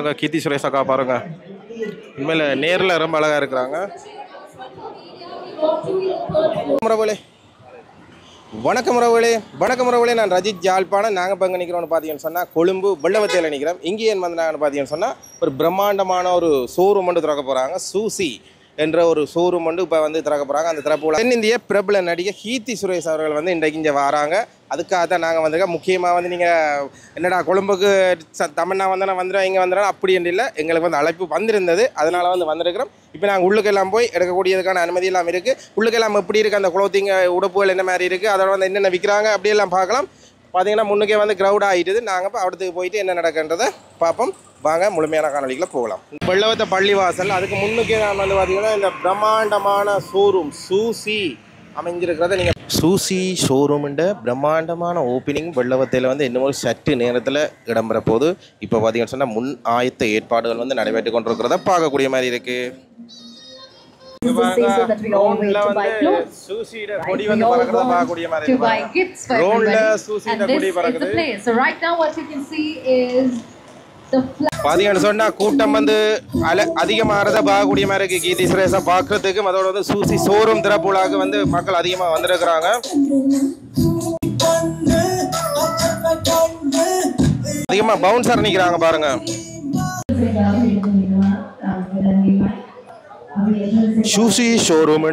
பாருங்க, கீர்த்தி சுரேஷ் அக்கா பாருங்க, உண்மையில நேரில் ரொம்ப அழகா இருக்கிறாங்க. வணக்கம் உறவுகளே, நான் ரஜித் ஜாழ்ப்பாணம். நாங்கள் இப்போ எங்கே நிற்கிறோம்னு பார்த்தீங்கன்னு சொன்னால் கொழும்பு வெள்ளவத்தையில் நிற்கிறோம். இங்கே ஏன் வந்தாங்கன்னு பார்த்தீங்கன்னு சொன்னால் ஒரு பிரம்மாண்டமான ஒரு ஷோரூம் வந்து திறக்க போகிறாங்க. சூசி என்ற ஒரு ஷோரூம் வந்து இப்போ வந்து திறக்க போகிறாங்க. அந்த திறப்புல தென்னிந்திய பிரபல நடிகை கீர்த்தி சுரேஷ் அவர்கள் வந்து இன்றைக்கு இங்கே வராங்க. அதுக்காக தான் நாங்கள் வந்திருக்கோம். முக்கியமாக வந்து நீங்கள் என்னடா கொழும்புக்கு தமிழ்னா வந்தால் வந்துடும், இங்கே வந்துடும் அப்படி என்று இல்லை, எங்களுக்கு வந்து அழைப்பு வந்திருந்தது, அதனால் வந்து வந்திருக்கிறோம். இப்போ நாங்கள் உள்ளுக்கெல்லாம் போய் எடுக்கக்கூடியதுக்கான அனுமதி எல்லாம் இருக்குது. உள்ளுக்கெல்லாம் எப்படி இருக்குது, அந்த குளோத்திங் உடுப்புகள் என்ன மாதிரி இருக்குது, அதோட வந்து என்னென்ன விற்கிறாங்க அப்படியெல்லாம் பார்க்கலாம். பார்த்தீங்கன்னா முன்னுக்கே வந்து க்ரௌட் ஆகிட்டுது. நாங்கள் இப்போ அடுத்துக்கு போயிட்டு என்ன நடக்குன்றதை பார்ப்போம். வாங்க முழுமையான காணொலிகளை போகலாம். வெள்ளவத்தை பள்ளிவாசல் அதுக்கு முன்னுக்கே நான் வந்து பார்த்தீங்கன்னா இந்த பிரம்மாண்டமான ஷோரூம் சூசி அமைஞ்சிருக்கிறத நீங்கள் சூசி ஷோரூமுண்ட பிரம்மாண்டமான ஓப்பனிங் வெள்ளவத்தையில் வந்து இன்னும் சற்று நேரத்தில் இடம்பெற போது. இப்போ பார்த்தீங்கன்னு சொன்னால் முன் ஆயத்த ஏற்பாடுகள் வந்து நடைபெற்று கொண்டிருக்கிறத பார்க்கக்கூடிய மாதிரி இருக்குது. பாத்தீங்கன்னு சொன்னா கூட்டம் வந்து அதிகமாகறத பார்க்கக்கூடிய மாதிரி இருக்கு. கீர்த்தி சுரேஷை பார்க்கறதுக்கும் அதோட வந்து சூசி ஷோரூம் திறப்புலாக வந்து மக்கள் அதிகமாக வந்திருக்கிறாங்க. அதிகமா பவுன்சர் நிக்கிறாங்க பாருங்க. சூசி ஷோரூம்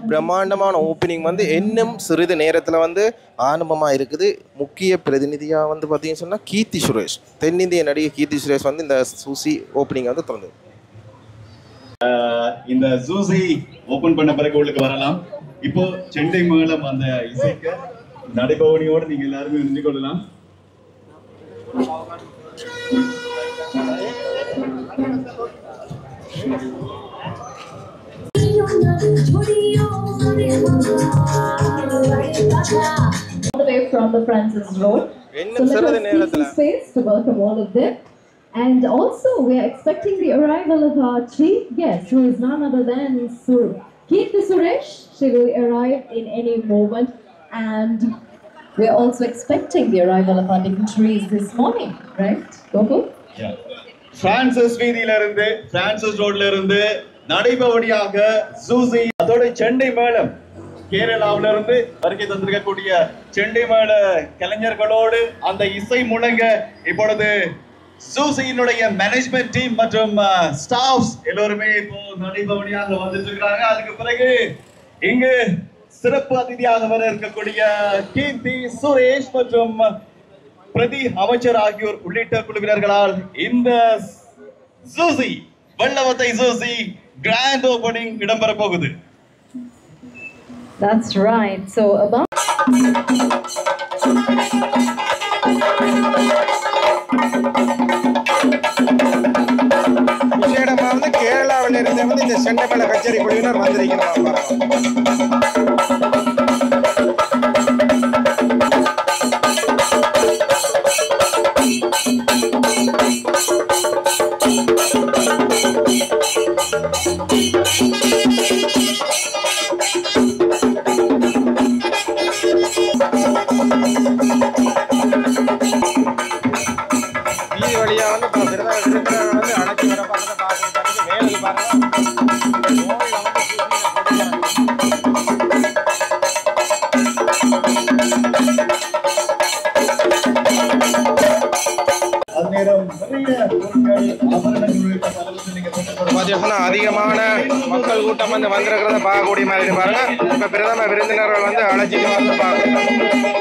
பிரம்மாண்டமான ஓப்பனிங் வந்து இன்னும் சிறிது நேரத்தில் வந்து ஆரம்பமாக இருக்குது. முக்கிய பிரதிநிதியாக வந்து பார்த்தீங்கன்னு சொன்னால் கீர்த்தி சுரேஷ், தென்னிந்திய நடிகை கீர்த்தி சுரேஷ் வந்து இந்த சூசி ஓப்பனிங் வந்து திறந்து இந்த சூசி ஓபன் பண்ண பிறகு உங்களுக்கு வரலாம். இப்போ செண்டை மேளம் அந்த இசைக்க நடைபவனியோடு நீங்க எல்லாருமே நின்று கொள்ளலாம். All the way from the Francis Road. So let us take some space to welcome all of them. And also we are expecting the arrival of our chief guest, who is none other than Kieerthi Suresh. She will arrive in any moment. And we are also expecting the arrival of our dignitaries this morning, right? Gogo? Yeah. Francis வீதியில இருந்து, Francis ரோட்ல இருந்து நடைபவனியாக சூசி, அதோட செண்டை மேளம் கேரளாவில இருந்து வருகை தந்திருக்கக்கூடிய செண்டை மேள கலைஞர்களோடு அந்த இசை முழங்க இப்பொழுது சூசியினுடைய மேனேஜ்மெண்ட் டீம் மற்றும் ஸ்டாஃப்ஸ் எல்லோருமே இப்போ நடைபவனியாக வந்துட்டு இருக்காங்க. அதுக்கு பிறகு இங்கு சிறப்பு அதிதியாக வர இருக்கக்கூடிய கீர்த்தி சுரேஷ் மற்றும் பிரதி அமைச்சர் ஆகியோர் உள்ளிட்ட குழுவினர்களால் இந்த சூசி வெள்ளவத்தை சூசி கிராண்ட் ஓபனிங் இடம்பெற போகுது. That's right. So about விஷேடமா வந்து கேரளாவில் இருந்து வந்து இந்த செண்டமேள கச்சேரி குழுவினர் வந்திருக்கிறாங்க. வழியா வந்து வந்து அழைச்சி வர பார்க்கறது வேலை பாருங்க. அதிகமான மக்கள் கூட்டம் வந்து வந்திருக்கிறத பார்க்கக்கூடிய மாதிரி பாருங்க. இப்ப பிரதம விருந்தினர்கள் வந்து அழைச்சிட்டு வந்து பார்க்க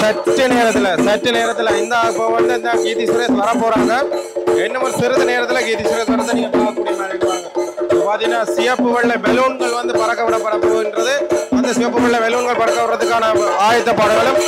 சற்று நேரத்துல இந்த வந்து இந்த கீர்த்தி சுரேஷ் வர போறாங்க. இன்னும் ஒரு சிறிது நேரத்துல கீர்த்தி சுரேஷ் வரதை நீங்க பார்க்கக்கூடிய மாதிரி இருப்பாங்க. பாத்தீங்கன்னா சிவப்பு வெள்ளை பெலூன்கள் வந்து பறக்க விடப்பட போகின்றது. அந்த சிவப்பு வெள்ளை பெலூன்கள் பறக்க விடுறதுக்கான ஆயத்த பாடுகளும்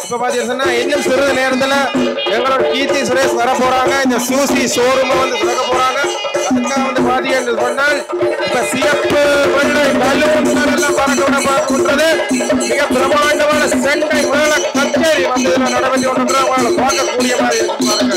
இப்ப பாத்தீங்கன்னா இன்னும் சிறிது நேரத்துல எங்களோட கீர்த்தி சுரேஷ் வர போறாங்க. இந்த சூசி ஷோரூம் வந்து திறக்க போறாங்க. அதுக்காக வந்து பாத்தீங்கன்னு சொன்னால் இப்ப சிவப்பு வெள்ளை பலூன்கள் எல்லாம் பறக்க விடப்படுறது. மிக பிரமாண்டமான செண்டை மேல கச்சேரி வந்து இதுல நடைபெற்று கொண்டு அவங்களை பார்க்கக்கூடிய மாதிரி இருக்கு பாருங்க.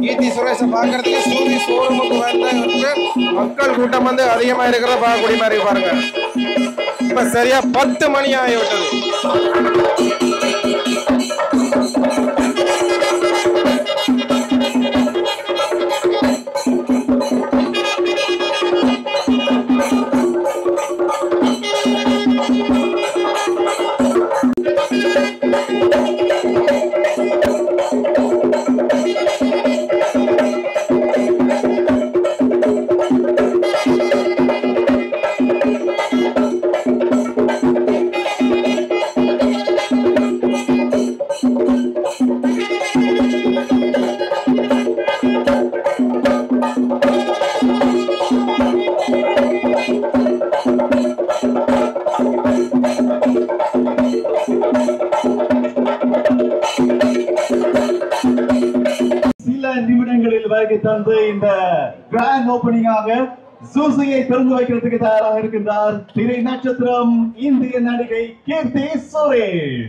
கீர்த்தி சுரேஷை பார்க்கறதுக்கு சூரிய ஷோரூமுக்கு வந்து மக்கள் கூட்டம் வந்து அதிகமா இருக்கிறத பார்க்கக்கூடிய மாதிரி பாருங்க. இப்ப சரியா 10 மணி ஆகிவிட்டது. நிமிடங்களில் வருகை தந்து இந்த கிராண்ட் ஓபனிங்காக சூசியை திறந்து வைக்கிறதுக்கு தயாராக இருக்கின்றார் திரை நட்சத்திரம் இந்திய நடிகை கீர்த்தி சுரேஷ்.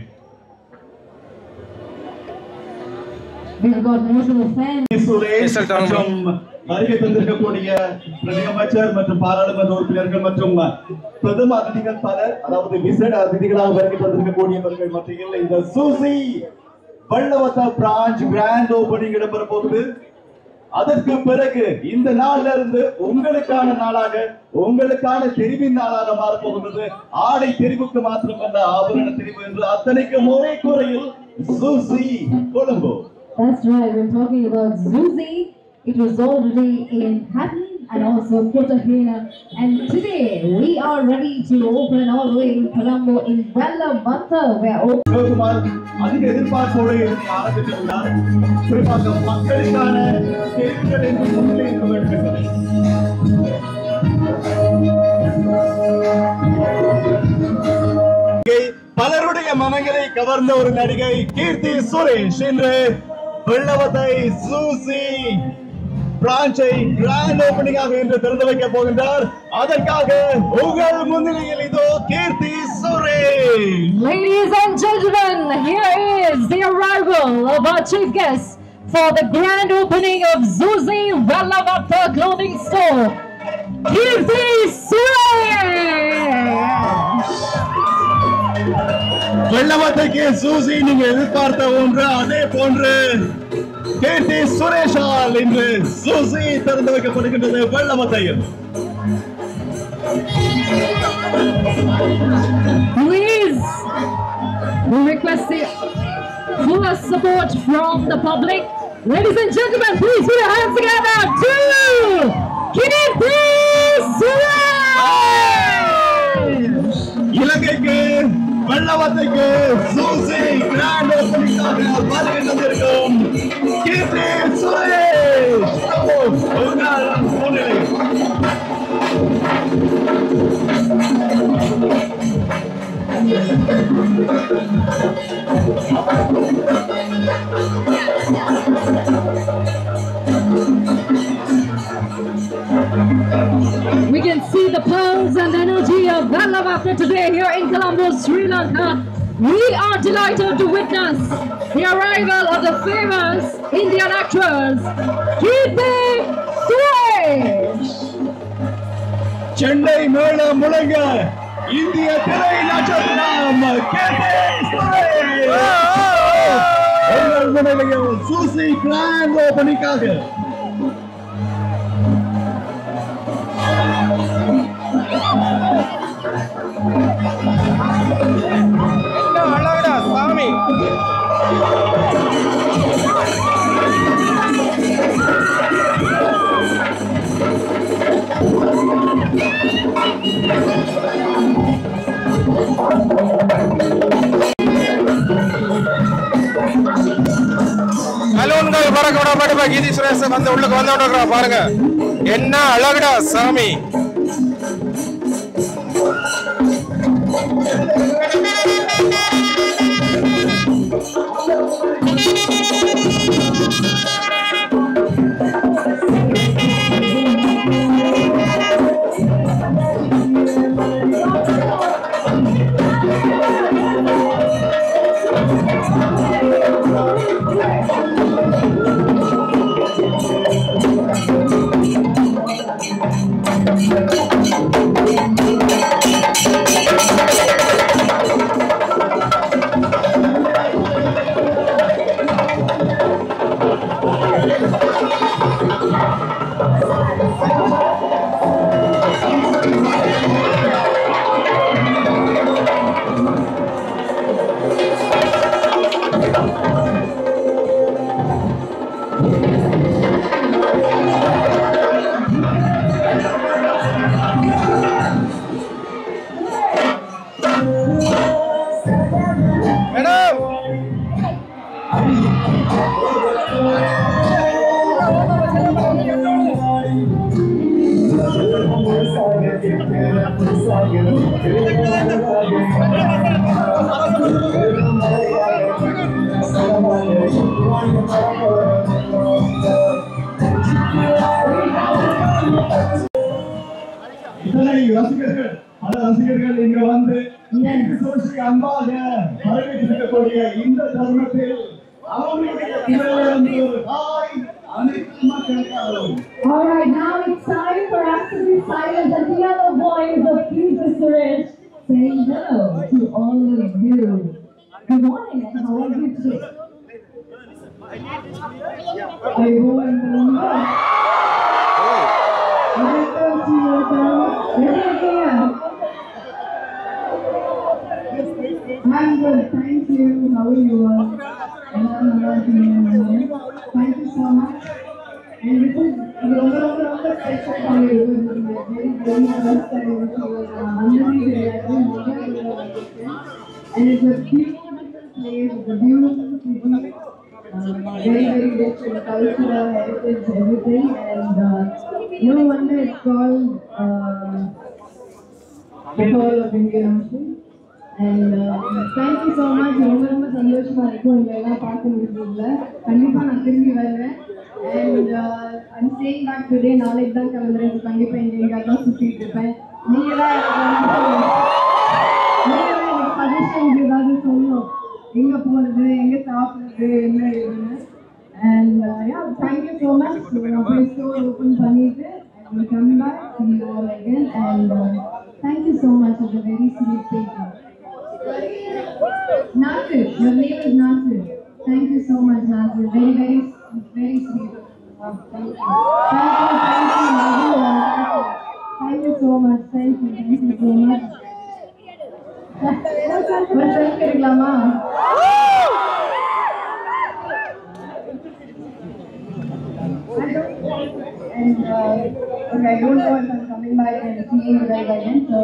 வருகை தந்திருக்கக்கூடிய அமைச்சர் மற்றும் பாராளுமன்ற உறுப்பினர்கள் மற்றும் பிரதம அதிதிகள் பலர், அதாவது விசேட அதிதிகளாக வருகை தந்திருக்கக்கூடியவர்கள் மத்தியில் இந்த சூசி வள்ளவத்த பிரான்ச் கிராண்ட் ஓபனிங் இடம்பெற போகுது. அதற்கு பிறகு இந்த நாள்ல இருந்து உங்களுக்கான நாளாக, உங்களுக்கான தெரிவின் நாளாக மாறப்போகிறது. ஆடை தெரிவுக்கு மாத்திரமல்ல, ஆபரண தெரிவு என்று அத்தனைக்கும் ஒரே குறையில் சூசி Colombo. That's right, we're talking about Zuzi. It was already in Hatton and also Cartagena, and today we are ready to open all the way in Colombo in Vellavata. We are open. அதிக எதிர்பார்ப்போடு ஆரம்பித்துள்ளார். குறிப்பாக மக்களுக்கான தேர்வுகள் என்று முன்னிலைக்க வேண்டும். பலருடைய மனங்களை கவர்ந்த ஒரு நடிகை கீர்த்தி சுரேஷ் இன்று வெள்ளவத்தை சூசி பிரான்ச்சை கிராண்ட் ஓபனிங்காக இன்று திறந்து வைக்க போகின்றார். அதற்காக உங்கள் முன்னிலையில் இதோ Keerthy Suresh. Ladies and gentlemen, here is the arrival of our chief guest for the grand opening of Zuzi Vellavata clothing store, Kirti Suresh. வெள்ளவத்தைக்கு சூசி நீங்க எதிர்பார்த்த ஒன்று, அதே போன்று கீர்த்தி சுரேஷால் இன்று சூசி திறந்து வைக்கப்படுகின்றது வெள்ளவத்தையில். Please, we request the full support from the public. Ladies and gentlemen, please put your hands together to Kirti Suresh. இலங்கைக்கு வெள்ளவத்தைக்கு சூசி grand ஓபனிங்காக வருகை தந்திருக்கும் கீர்த்தி சுரேஷ் உங்கள் We can see the pulse and energy of well love after today here in Colombo, Sri Lanka. We are delighted to witness the arrival of the famous Indian actress, Kirti Suresh. Chennai மேள முழங்க இந்திய திரை நட்சத்திரம் கீர்த்தி சுரேஷ் எங்கள் முன்னிலையில் சூசி grand ஓபனிங்காக என்ன அழகுடா சாமி. பலூன்கள் பறக்க விடப்பட்டு கீர்த்தி சுரேஷ் வந்து உள்ளுக்கு வந்து பாருங்க. என்ன அழகுடா சாமி. ரசிகர்கள் பல ரசிகர்கள் இங்க வந்து அன்பாக வரவேற்றிருக்கக்கூடிய இந்த தருணத்தில் All right, now it's time for us to be silent and hear the voice of Kirti Suresh saying hello to all of you. Good morning and how are you today? I go and I'm good, thank you. How are you all? Thank you so much. And this is the special for you. Very first time and it's a beautiful place, it's a beautiful city. Very rich in cultural heritage, everything, and no wonder it's called the Pearl of Indian Ocean. And thank you so much. ரொம்ப சந்தோஷமா இருக்கு உங்களை எல்லாம் பார்க்க முடியல. கண்டிப்பா நான் திரும்பி வருவேன். And I'm staying back today. நாளைக்கு தான் கிளம்புறேன். கண்டிப்பா எங்கேயாவது தான் சுத்திட்டு இருப்பேன். நீங்க தான் எனக்கு சஜஷன் ஏதாவது சொல்லணும். எங்க போறது, எங்க சாப்பிடுறது, என்ன ஏதுன்னு. And yeah, thank you so much. நான் ஸ்டோர் ஓபன் பண்ணிட்டு I will come back to you all again. And thank you so much. It's a very sweet people. Nasir, your name is Nasir. Thank you so much, Nasir. Very sweet. Thank you. Thank you so much. Thank you so much. Lama. And okay, I don't know if I'm coming back and seeing you guys again. So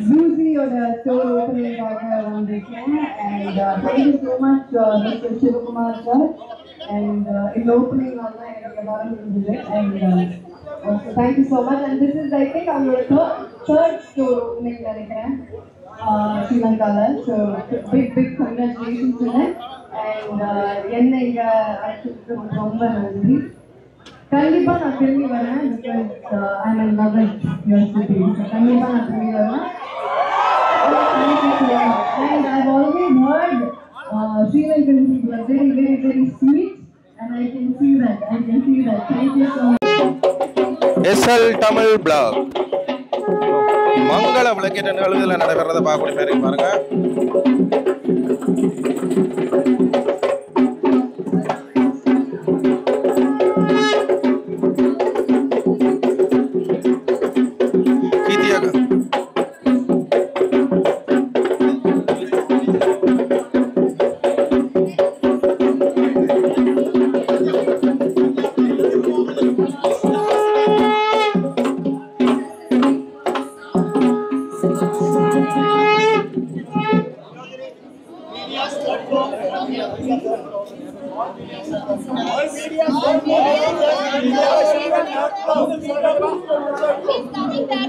Zuzi or the store opening வந்திருக்கேன். And thank you so much, Mr. Shivakumar sir. And in the opening எல்லாம் எனக்கு வர முடிஞ்சது. And thank you so much. And this is, I think, our third store opening நினைக்கிறேன். Sri Lanka. So big congratulations to them. And என்னை இங்க அழைச்சதுக்கு ரொம்ப நன்றி. கண்டிப்பா நான் திரும்பி வரேன் because I'm in love with your city. கண்டிப்பா நான் திரும்பி வரேன். Thank you so much. And I've always heard Sri Lankan people are very sweet, and I can see that. Thank you so much. SL Tamil Blog மங்கள விளக்கேற்ற நிகழ்வுகளில் நடைபெறதை பார்க்கக்கூடிய பேருக்கு பாருங்க.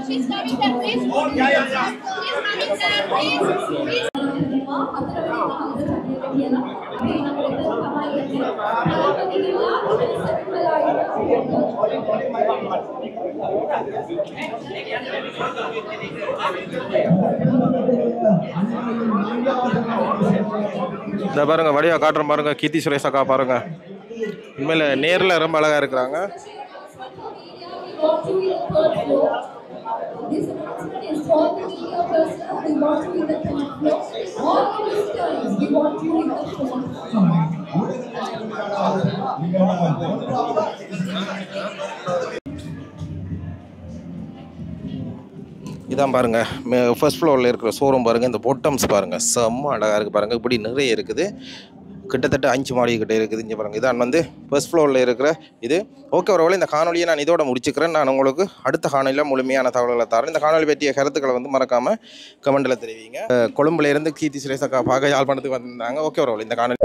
She's coming there, please. Yeah. She's coming there, please. இந்த பாருங்க வடிவா காட்டுறோம் பாருங்க. கீர்த்தி சுரேஷ் அக்கா பாருங்க, உண்மையில நேர்ல ரொம்ப அழகா இருக்கிறாங்க. This announcement is for the media personnel. We want to be the top floor. All the visitors, we want to be the top floor. இதான் பாருங்க ஃபர்ஸ்ட் ஃப்ளோரில் இருக்கிற ஷோரூம் பாருங்க. இந்த பொட்டம்ஸ் பாருங்க செம்ம அழகாக இருக்குது பாருங்க. இப்படி நிறைய இருக்குது, கிட்டத்தட்ட 5 மாடி கிட்ட இருக்குது. இங்கே பாருங்கள், இதான் வந்து ஃபர்ஸ்ட் ஃப்ளோரில் இருக்கிற இது. ஓகே, ஒருவேளை இந்த காணொலியை நான் இதோட முடிச்சுக்கிறேன். நான் உங்களுக்கு அடுத்த காணொலியில் முழுமையான தகவல்களை தரேன். இந்த காணொலி பற்றிய கருத்துக்களை வந்து மறக்காமல் கமெண்ட்டில் தெரிவிங்க. கொழும்புலேருந்து கீர்த்தி சுரேஷ் அக்கா பார்க்க யாழ்ப்பாணத்துக்கு வந்திருந்தாங்க. ஓகே, ஒருவேளை இந்த காணொலி